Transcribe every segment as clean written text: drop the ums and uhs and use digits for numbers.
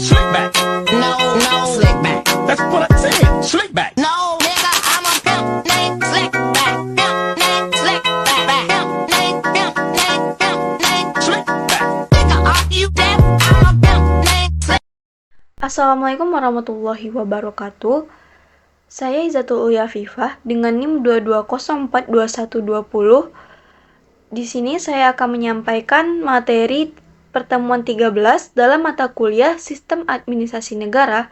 Slick back. No, no, slick back. That's what I said. Slick back. No, nigga, I'm a pimp named Slick Back. Pimp named Slick Back. Pimp named, pimp named, pimp named Slick back. Nigga, are you deaf? I'm a pimp named Slick. Assalamualaikum warahmatullahi wabarakatuh. Saya Izatul Ulia Afifah dengan NIM 220422120. Di sini saya akan menyampaikan materi pertemuan 13 dalam mata kuliah Sistem Administrasi Negara,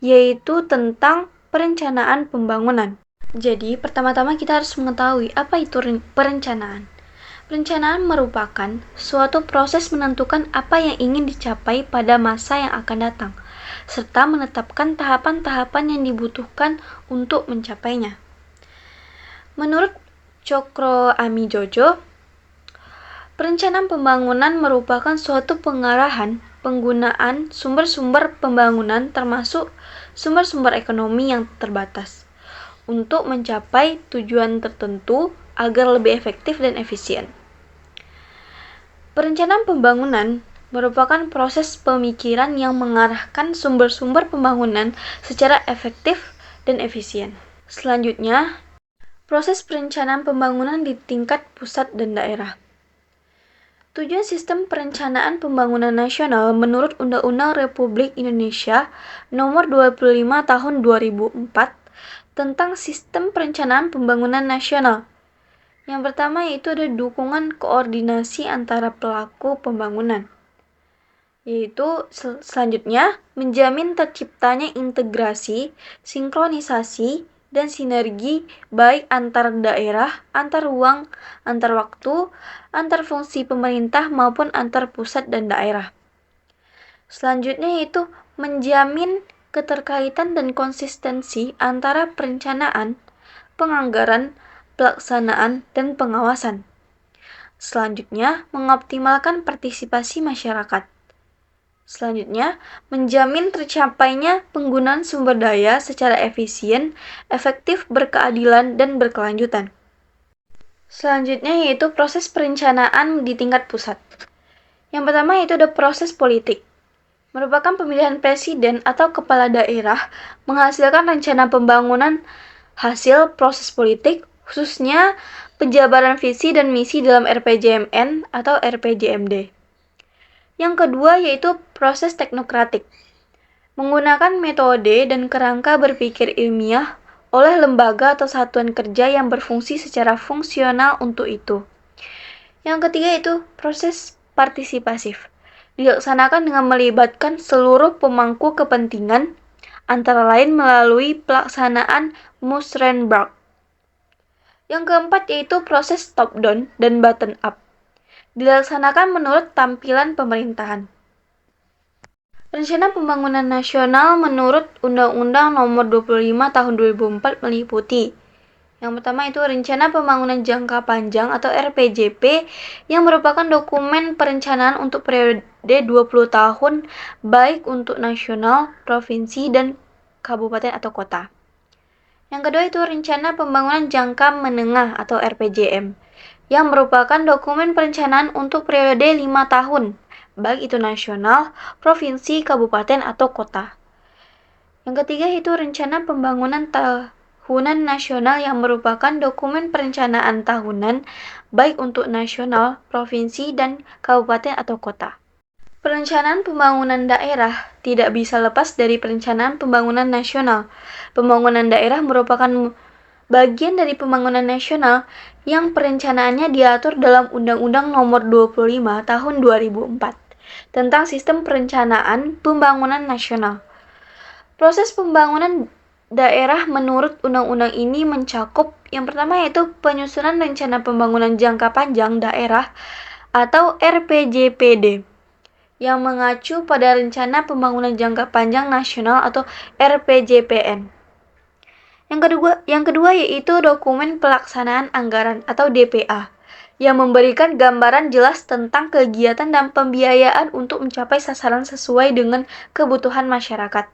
yaitu tentang perencanaan pembangunan. Jadi, pertama-tama kita harus mengetahui apa itu perencanaan. Perencanaan merupakan suatu proses menentukan apa yang ingin dicapai pada masa yang akan datang, serta menetapkan tahapan-tahapan yang dibutuhkan untuk mencapainya. Menurut Cokro Amijojo, perencanaan pembangunan merupakan suatu pengarahan penggunaan sumber-sumber pembangunan termasuk sumber-sumber ekonomi yang terbatas untuk mencapai tujuan tertentu agar lebih efektif dan efisien. Perencanaan pembangunan merupakan proses pemikiran yang mengarahkan sumber-sumber pembangunan secara efektif dan efisien. Selanjutnya, proses perencanaan pembangunan di tingkat pusat dan daerah. Tujuan Sistem Perencanaan Pembangunan Nasional menurut Undang-Undang Republik Indonesia Nomor 25 Tahun 2004 tentang Sistem Perencanaan Pembangunan Nasional. Yang pertama yaitu ada dukungan koordinasi antara pelaku pembangunan. Yaitu selanjutnya menjamin terciptanya integrasi, sinkronisasi, dan sinergi baik antar daerah, antar ruang, antar waktu, antar fungsi pemerintah maupun antar pusat dan daerah. Selanjutnya yaitu menjamin keterkaitan dan konsistensi antara perencanaan, penganggaran, pelaksanaan, dan pengawasan. Selanjutnya, mengoptimalkan partisipasi masyarakat. Selanjutnya, menjamin tercapainya penggunaan sumber daya secara efisien, efektif, berkeadilan, dan berkelanjutan. Selanjutnya yaitu proses perencanaan di tingkat pusat. Yang pertama yaitu ada proses politik. Merupakan pemilihan presiden atau kepala daerah menghasilkan rencana pembangunan hasil proses politik, khususnya penjabaran visi dan misi dalam RPJMN atau RPJMD. Yang kedua yaitu proses teknokratik. Menggunakan metode dan kerangka berpikir ilmiah oleh lembaga atau satuan kerja yang berfungsi secara fungsional untuk itu. Yang ketiga yaitu proses partisipasif. Dilaksanakan dengan melibatkan seluruh pemangku kepentingan, antara lain melalui pelaksanaan Musrenberg. Yang keempat yaitu proses top-down dan bottom-up. Dilaksanakan menurut tampilan pemerintahan. Rencana Pembangunan Nasional menurut Undang-Undang Nomor 25 Tahun 2004 meliputi yang pertama itu Rencana Pembangunan Jangka Panjang atau RPJP yang merupakan dokumen perencanaan untuk periode 20 tahun baik untuk nasional, provinsi, dan kabupaten atau kota. Yang kedua itu Rencana Pembangunan Jangka Menengah atau RPJM yang merupakan dokumen perencanaan untuk periode 5 tahun baik itu nasional, provinsi, kabupaten, atau kota. Yang ketiga itu Rencana Pembangunan Tahunan Nasional yang merupakan dokumen perencanaan tahunan baik untuk nasional, provinsi, dan kabupaten atau kota. Perencanaan pembangunan daerah tidak bisa lepas dari perencanaan pembangunan nasional. Pembangunan daerah merupakan bagian dari pembangunan nasional yang perencanaannya diatur dalam Undang-Undang Nomor 25 Tahun 2004 tentang Sistem Perencanaan Pembangunan Nasional. Proses pembangunan daerah menurut undang-undang ini mencakup yang pertama yaitu penyusunan rencana pembangunan jangka panjang daerah atau RPJPD yang mengacu pada rencana pembangunan jangka panjang nasional atau RPJPN. Yang kedua yaitu dokumen pelaksanaan anggaran atau DPA yang memberikan gambaran jelas tentang kegiatan dan pembiayaan untuk mencapai sasaran sesuai dengan kebutuhan masyarakat.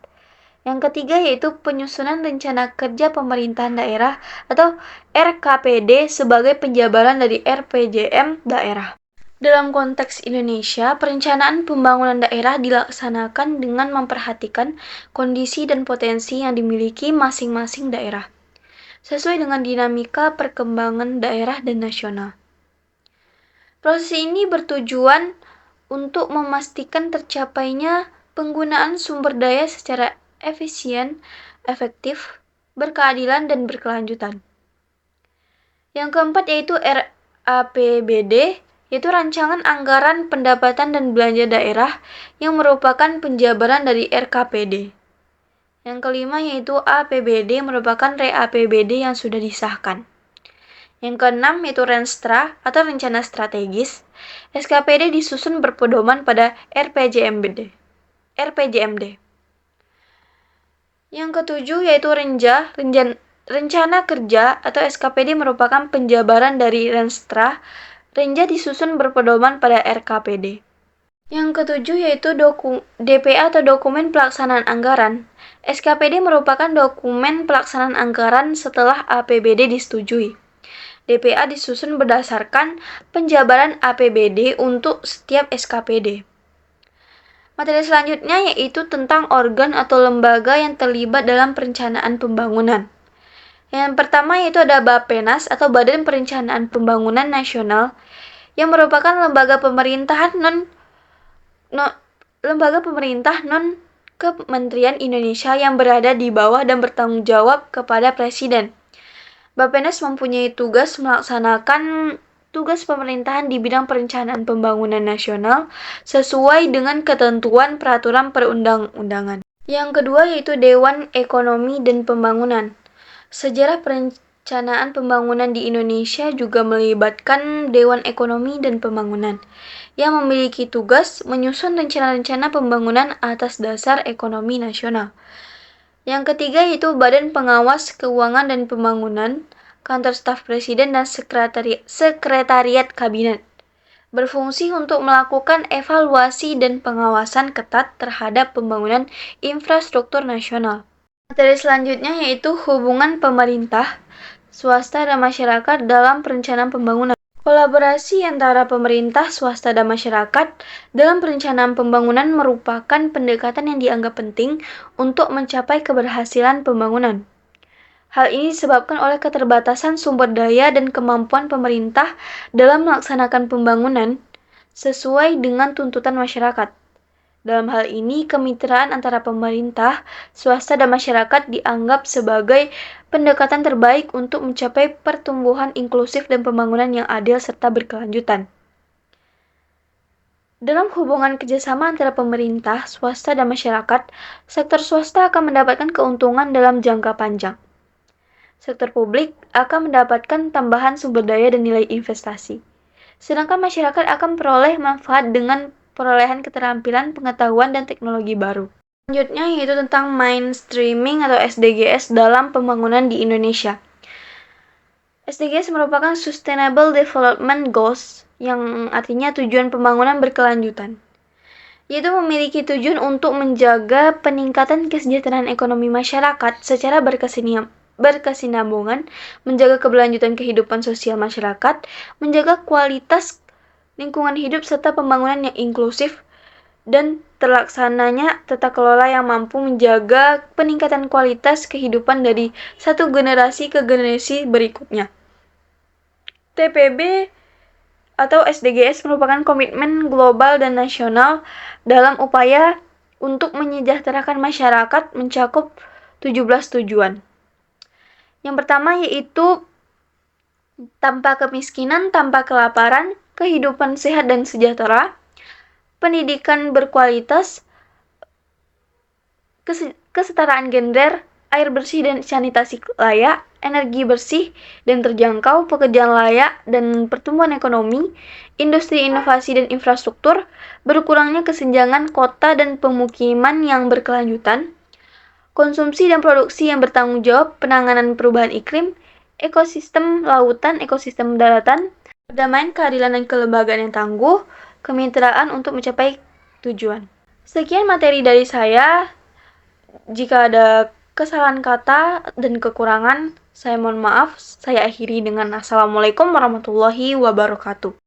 Yang ketiga yaitu penyusunan rencana kerja pemerintahan daerah atau RKPD sebagai penjabaran dari RPJM daerah. Dalam konteks Indonesia, perencanaan pembangunan daerah dilaksanakan dengan memperhatikan kondisi dan potensi yang dimiliki masing-masing daerah, sesuai dengan dinamika perkembangan daerah dan nasional. Proses ini bertujuan untuk memastikan tercapainya penggunaan sumber daya secara efisien, efektif, berkeadilan, dan berkelanjutan. Yang keempat yaitu RAPBD, yaitu Rancangan Anggaran Pendapatan dan Belanja Daerah yang merupakan penjabaran dari RKPD. Yang kelima yaitu APBD, merupakan RAPBD yang sudah disahkan. Yang keenam yaitu Renstra atau Rencana Strategis. SKPD disusun berpedoman pada RPJMD. Yang ketujuh yaitu Rencana Kerja atau SKPD merupakan penjabaran dari Renstra. Renja disusun berpedoman pada RKPD. Yang ketujuh yaitu DPA atau Dokumen Pelaksanaan Anggaran. SKPD merupakan dokumen pelaksanaan anggaran setelah APBD disetujui. DPA disusun berdasarkan penjabaran APBD untuk setiap SKPD. Materi selanjutnya yaitu tentang organ atau lembaga yang terlibat dalam perencanaan pembangunan. Yang pertama yaitu ada Bappenas atau Badan Perencanaan Pembangunan Nasional yang merupakan lembaga pemerintah non Kementerian Indonesia yang berada di bawah dan bertanggung jawab kepada Presiden. Bappenas mempunyai tugas melaksanakan tugas pemerintahan di bidang perencanaan pembangunan nasional sesuai dengan ketentuan peraturan perundang-undangan. Yang kedua yaitu Dewan Ekonomi dan Pembangunan. Sejarah perencanaan pembangunan di Indonesia juga melibatkan Dewan Ekonomi dan Pembangunan yang memiliki tugas menyusun rencana-rencana pembangunan atas dasar ekonomi nasional. Yang ketiga yaitu Badan Pengawas Keuangan dan Pembangunan, Kantor Staf Presiden dan Sekretariat Kabinet, berfungsi untuk melakukan evaluasi dan pengawasan ketat terhadap pembangunan infrastruktur nasional. Materi selanjutnya yaitu hubungan pemerintah, swasta, dan masyarakat dalam perencanaan pembangunan. Kolaborasi antara pemerintah, swasta, dan masyarakat dalam perencanaan pembangunan merupakan pendekatan yang dianggap penting untuk mencapai keberhasilan pembangunan. Hal ini disebabkan oleh keterbatasan sumber daya dan kemampuan pemerintah dalam melaksanakan pembangunan sesuai dengan tuntutan masyarakat. Dalam hal ini, kemitraan antara pemerintah, swasta, dan masyarakat dianggap sebagai pendekatan terbaik untuk mencapai pertumbuhan inklusif dan pembangunan yang adil serta berkelanjutan. Dalam hubungan kerjasama antara pemerintah, swasta, dan masyarakat, sektor swasta akan mendapatkan keuntungan dalam jangka panjang. Sektor publik akan mendapatkan tambahan sumber daya dan nilai investasi. Sedangkan masyarakat akan peroleh manfaat dengan perolehan keterampilan, pengetahuan, dan teknologi baru. Selanjutnya yaitu tentang mainstreaming atau SDGs dalam pembangunan di Indonesia. SDGs merupakan Sustainable Development Goals yang artinya tujuan pembangunan berkelanjutan, yaitu memiliki tujuan untuk menjaga peningkatan kesejahteraan ekonomi masyarakat secara berkesinambungan, menjaga keberlanjutan kehidupan sosial masyarakat, menjaga kualitas lingkungan hidup, serta pembangunan yang inklusif dan terlaksananya tata kelola yang mampu menjaga peningkatan kualitas kehidupan dari satu generasi ke generasi berikutnya. TPB atau SDGs merupakan komitmen global dan nasional dalam upaya untuk menyejahterakan masyarakat mencakup 17 tujuan. Yang pertama yaitu tanpa kemiskinan, tanpa kelaparan, kehidupan sehat dan sejahtera, pendidikan berkualitas, kesetaraan gender, air bersih dan sanitasi layak, energi bersih dan terjangkau, pekerjaan layak dan pertumbuhan ekonomi, industri inovasi dan infrastruktur, berkurangnya kesenjangan kota dan pemukiman yang berkelanjutan, konsumsi dan produksi yang bertanggung jawab, penanganan perubahan iklim, ekosistem lautan, ekosistem daratan, perdamaian, keadilan, dan kelembagaan yang tangguh, kemitraan untuk mencapai tujuan. Sekian materi dari saya. Jika ada kesalahan kata dan kekurangan, saya mohon maaf. Saya akhiri dengan Assalamualaikum warahmatullahi wabarakatuh.